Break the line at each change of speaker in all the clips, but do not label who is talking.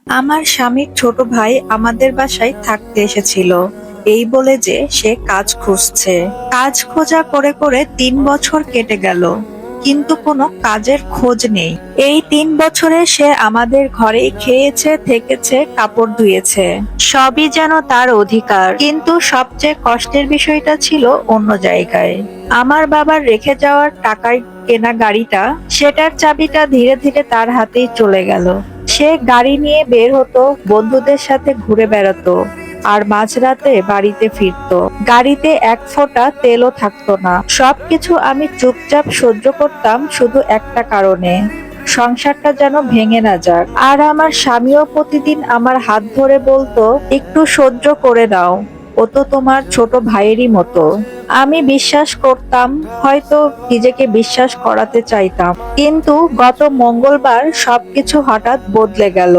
আমার স্বামীর ছোট ভাই আমাদের বাসায় থাকতে এসেছিল এই বলে যে সে কাজ খুঁজছে। কাজ খোঁজা করে করে 3 বছর কেটে গেল, কিন্তু কোনো কাজের খোঁজ নেই। এই 3 বছরে সে আমাদের ঘরেই খেয়েছে, থেকেছে, কাপড় ধুয়েছে, সবই যেন তার অধিকার। কিন্তু সবচেয়ে কষ্টের বিষয়টা ছিল অন্য জায়গায়। আমার বাবার রেখে যাওয়ার টাকায় কেনা গাড়িটা, সেটার চাবিটা ধীরে ধীরে তার হাতেই চলে গেল। সে গাড়ি নিয়ে বের হতো, বন্ধুদের সাথে ঘুরে বেড়াতো, আর মাঝরাতে বাড়িতে ফিরতো। গাড়িতে এক ফোঁটা তেলও থাকতো না। সবকিছু আমি চুপচাপ সহ্য করতাম শুধু একটা কারণে, সংসারটা যেন ভেঙে না যাক। আর আমার স্বামীও প্রতিদিন আমার হাত ধরে বলতো, একটু সহ্য করে দাও, ও তো তোমার ছোট ভাইয়েরই মতো। আমি বিশ্বাস করতাম, হয়তো নিজেকে বিশ্বাস করাতে চাইতাম। কিন্তু গত মঙ্গলবার সবকিছু হঠাৎ বদলে গেল।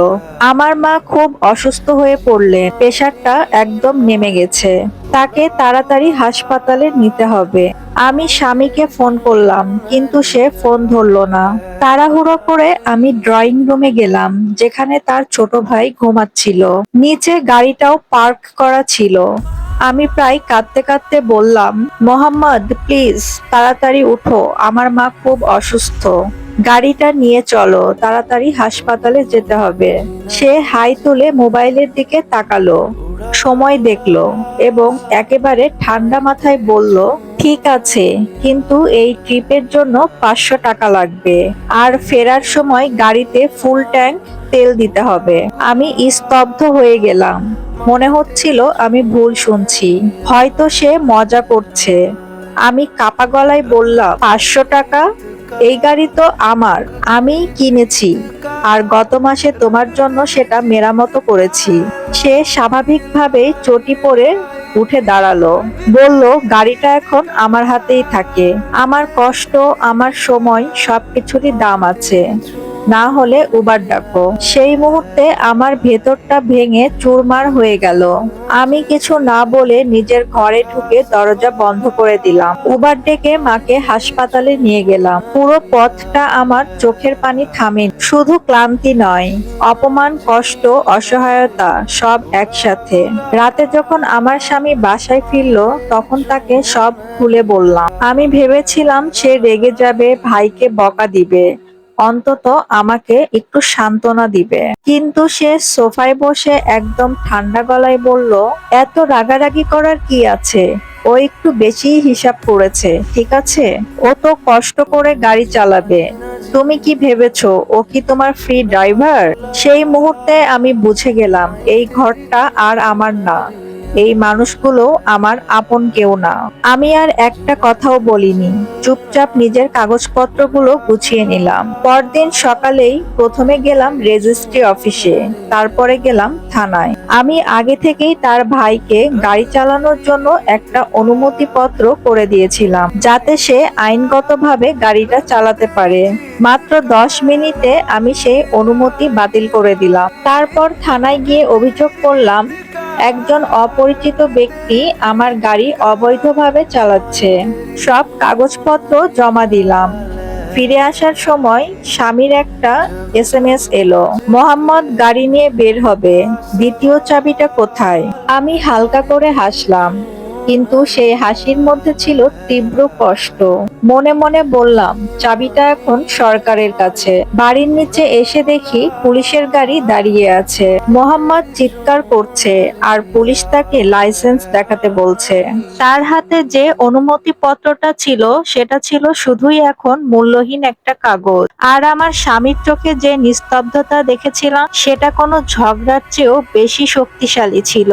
আমার মা খুব অসুস্থ হয়ে পড়লেন, প্রেশারটা একদম নেমে গেছে। তাকে তাড়াতাড়ি হাসপাতালে নিতে হবে। আমি স্বামীকে ফোন করলাম, কিন্তু সে ফোন ধরলো না। তাড়াহুড়ো করে আমি ড্রয়িং রুমে গেলাম, যেখানে তার ছোট ভাই ঘুমাচ্ছিল। নিচে গাড়িটাও পার্ক করা ছিল। আমি প্রায় কাঁদতে কাঁদতে বললাম, মোহাম্মদ প্লিজ তাড়াতাড়ি উঠো, আমার মা খুব অসুস্থ, গাড়িটা নিয়ে চলো, তাড়াতাড়ি হাসপাতালে যেতে হবে। সে হাই তুলে মোবাইলের দিকে তাকালো, সময় দেখলো এবং একেবারে ঠান্ডা মাথায় বলল, ঠিক আছে, কিন্তু এই ট্রিপের জন্য 500 টাকা লাগবে, আর ফেরার সময় গাড়িতে ফুল ট্যাঙ্ক তেল দিতে হবে। আমি স্তব্ধ হয়ে গেলাম। মনে হচ্ছিল আমি ভুল শুনছি, হয়তো সে মজা করছে। আমি কাপা গলায় বললাম, 500 টাকা? এই গাড়ি তো আমার, আমি কিনেছি, আর গত মাসে তোমার জন্য সেটা মেরামত করেছি। সে স্বাভাবিকভাবে চটি পরে উঠে দাঁড়ালো, বলল, গাড়িটা এখন আমার হাতেই থাকে। আমার কষ্ট, আমার সময়, সবকিছুরই দাম আছে, না হলে উবার ডাকো। সেই মুহূর্তে আমার ভেতরটা ভেঙে চুরমার হয়ে গেল। আমি কিছু না বলে নিজের ঘরে ঢুকে দরজা বন্ধ করে দিলাম। উবার ডেকে মাকে হাসপাতালে নিয়ে গেলাম। পুরো পথটা আমার চোখের পানি থামেনি। শুধু ক্লান্তি নয়, অপমান, কষ্ট, অসহায়তা, সব একসাথে। রাতে যখন আমার স্বামী বাসায় ফিরলো, তখন তাকে সব খুলে বললাম। আমি ভেবেছিলাম সে রেগে যাবে, ভাইকে বকা দিবে, অন্তত আমাকে একটু সান্ত্বনা দিবে। কিন্তু সে সোফায় বসে একদম ঠান্ডা গলায় বলল, এত রাগারাগি করার কি আছে, ও একটু বেশি হিসাব করেছে, ঠিক আছে? ও তো কষ্ট করে গাড়ি চালাবে, তুমি কি ভেবেছো ও কি তোমার ফ্রি ড্রাইভার? সেই মুহূর্তে আমি বুঝে গেলাম, এই ঘরটা আর আমার না, এই মানুষগুলো আমার আপন কেউ না। আমি আর একটা কথাও বলিনি, চুপচাপ নিজের কাগজপত্রগুলো গুছিয়ে নিলাম। পরদিন সকালেই প্রথমে গেলাম রেজিস্ট্রি অফিসে, তারপরে গেলাম থানায়। আমি আগে থেকেই তার ভাইকে গাড়ি চালানোর জন্য একটা অনুমতিপত্র করে দিয়েছিলাম, যাতে সে আইনগতভাবে গাড়িটা চালাতে পারে। মাত্র 10 মিনিটে আমি সেই অনুমতি বাতিল করে দিলাম। তারপর থানায় গিয়ে অভিযোগ করলাম, একজন অপরিচিত ব্যক্তি আমার গাড়ি অবৈধভাবে চালাচ্ছে। সব কাগজপত্র জমা দিলাম। ফিরে আসার সময় স্বামীর একটা SMS এলো, মোহাম্মদ গাড়ি নিয়ে বের হবে, দ্বিতীয় চাবিটা কোথায়? আমি হালকা করে হাসলাম, কিন্তু সেই হাসির মধ্যে ছিল তীব্র কষ্ট। মনে মনে বললাম, চাবিটা এখন সরকারের কাছে। বাড়ির নিচে এসে দেখি পুলিশের গাড়ি দাঁড়িয়ে আছে। মোহাম্মদ চিৎকার করছে, আর পুলিশ তাকে লাইসেন্স দেখাতে বলছে। তার হাতে যে অনুমতি পত্রটা ছিল, সেটা ছিল শুধুই এখন মূল্যহীন একটা কাগজ। আর আমার স্বামীর চোখে যে নিস্তব্ধতা দেখেছিলাম, সেটা কোনো ঝগড়ার চেয়েও বেশি শক্তিশালী ছিল।